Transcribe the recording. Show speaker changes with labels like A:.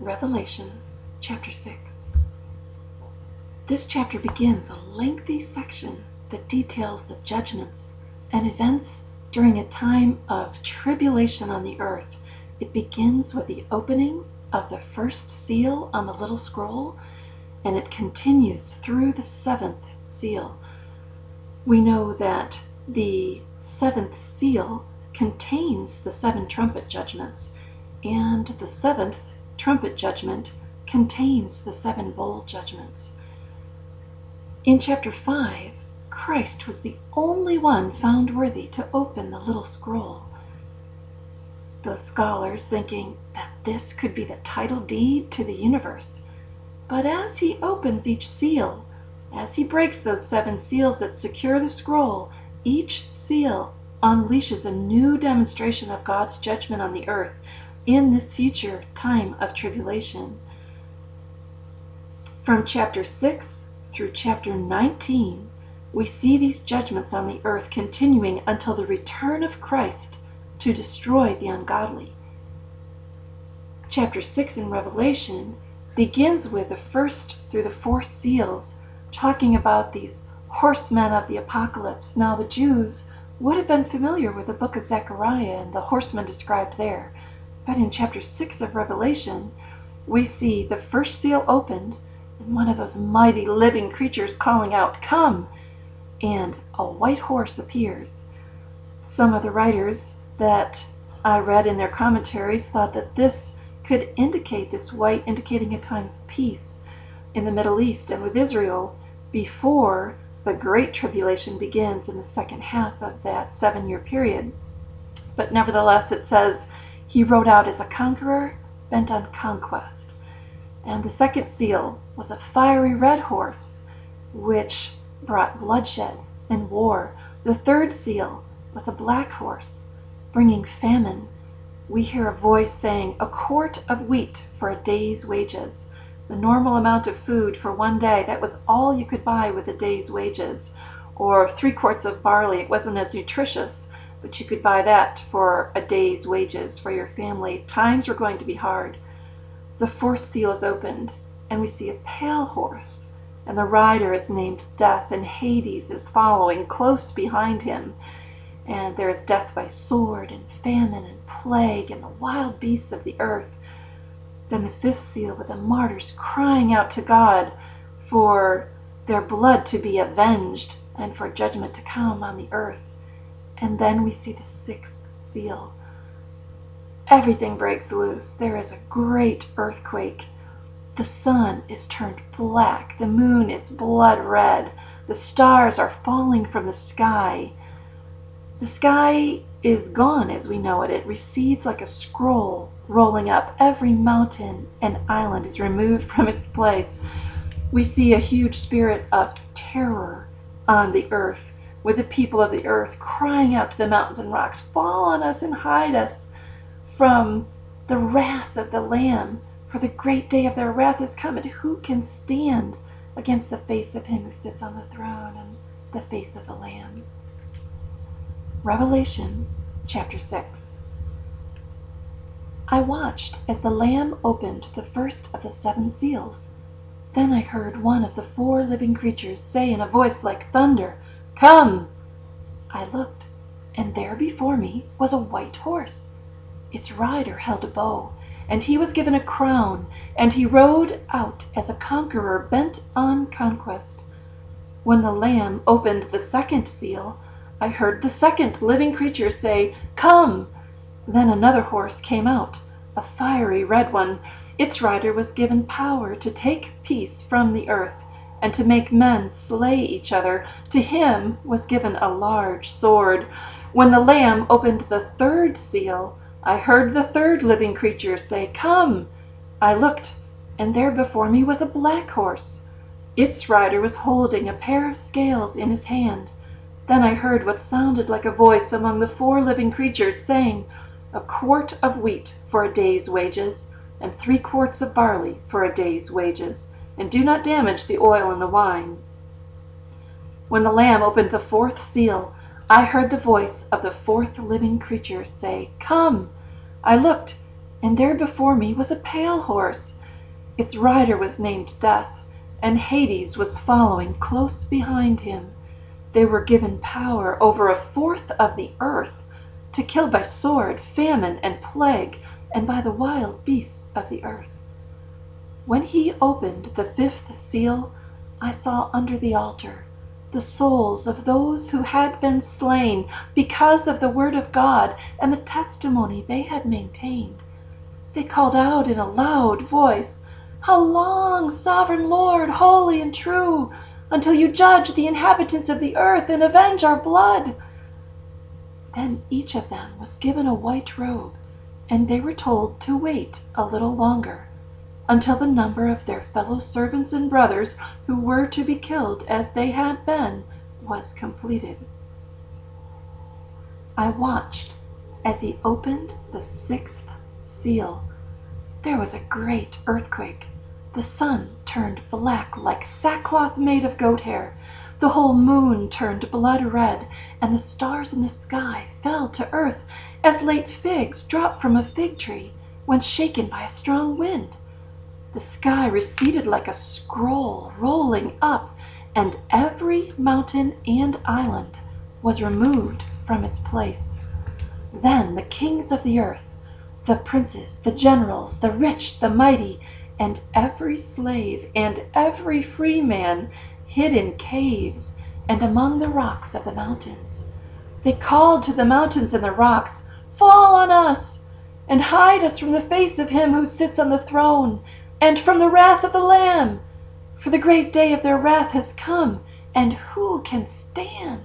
A: Revelation chapter 6. This chapter begins a lengthy section that details the judgments and events during a time of tribulation on the earth. It begins with the opening of the first seal on the little scroll, and it continues through the seventh seal. We know that the seventh seal contains the seven trumpet judgments, and the seventh trumpet judgment contains the seven bowl judgments. In chapter 5, Christ was the only one found worthy to open the little scroll. Those scholars thinking that this could be the title deed to the universe. But as he opens each seal, as he breaks those seven seals that secure the scroll, each seal unleashes a new demonstration of God's judgment on the earth in this future time of tribulation. From chapter 6 through chapter 19, we see these judgments on the earth continuing until the return of Christ to destroy the ungodly. Chapter 6 in Revelation begins with the first through the fourth seals, talking about these horsemen of the apocalypse. Now the Jews would have been familiar with the book of Zechariah and the horsemen described there. But in chapter 6 of Revelation, we see the first seal opened and one of those mighty living creatures calling out, "Come!" and a white horse appears. Some of the writers that I read in their commentaries thought that this could indicate this white, indicating a time of peace in the Middle East and with Israel before the Great Tribulation begins in the second half of that 7-year period. But nevertheless, it says, he rode out as a conqueror bent on conquest. And the second seal was a fiery red horse, which brought bloodshed and war. The third seal was a black horse, bringing famine. We hear a voice saying, "A quart of wheat for a day's wages." The normal amount of food for one day, that was all you could buy with a day's wages. Or 3 quarts of barley. It wasn't as nutritious, but you could buy that for a day's wages for your family. Times were going to be hard. The fourth seal is opened, and we see a pale horse, and the rider is named Death, and Hades is following close behind him. And there is death by sword, and famine, and plague, and the wild beasts of the earth. Then the fifth seal with the martyrs crying out to God for their blood to be avenged and for judgment to come on the earth. And then we see the sixth seal. Everything breaks loose. There is a great earthquake. The sun is turned black. The moon is blood red. The stars are falling from the sky. The sky is gone as we know it. It recedes like a scroll rolling up. Every mountain and island is removed from its place. We see a huge spirit of terror on the earth, with the people of the earth crying out to the mountains and rocks, "Fall on us and hide us from the wrath of the Lamb, for the great day of their wrath is come, and who can stand against the face of him who sits on the throne and the face of the Lamb?" Revelation chapter 6. I watched as the Lamb opened the first of the 7 seals. Then I heard one of the 4 living creatures say in a voice like thunder, "Come!" I looked, and there before me was a white horse. Its rider held a bow, and he was given a crown, and he rode out as a conqueror bent on conquest. When the Lamb opened the second seal, I heard the second living creature say, "Come!" Then another horse came out, a fiery red one. Its rider was given power to take peace from the earth, and to make men slay each other. To him was given a large sword. When the Lamb opened the third seal, I heard the third living creature say, "Come!" I looked, and there before me was a black horse. Its rider was holding a pair of scales in his hand. Then I heard what sounded like a voice among the 4 living creatures saying, "A quart of wheat for a day's wages, and 3 quarts of barley for a day's wages, and do not damage the oil and the wine." When the Lamb opened the 4th seal, I heard the voice of the 4th living creature say, "Come!" I looked, And there before me was a pale horse. Its rider was named Death, and Hades was following close behind him. They were given power over a fourth of the earth, to kill by sword, famine, and plague, and by the wild beasts of the earth. When he opened the fifth seal, I saw under the altar the souls of those who had been slain because of the word of God and the testimony they had maintained. They called out in a loud voice, "How long, sovereign Lord, holy and true, until you judge the inhabitants of the earth and avenge our blood?" Then each of them was given a white robe, and they were told to wait a little longer, until the number of their fellow servants and brothers who were to be killed as they had been was completed. I watched as he opened the sixth seal. There was a great earthquake. The sun turned black like sackcloth made of goat hair. The whole moon turned blood red, and the stars in the sky fell to earth as late figs drop from a fig tree when shaken by a strong wind. The sky receded like a scroll rolling up, and every mountain and island was removed from its place. Then the kings of the earth, the princes, the generals, the rich, the mighty, and every slave and every free man hid in caves and among the rocks of the mountains. They called to the mountains and the rocks, "Fall on us, and hide us from the face of him who sits on the throne, and from the wrath of the Lamb. For the great day of their wrath has come, and who can stand?"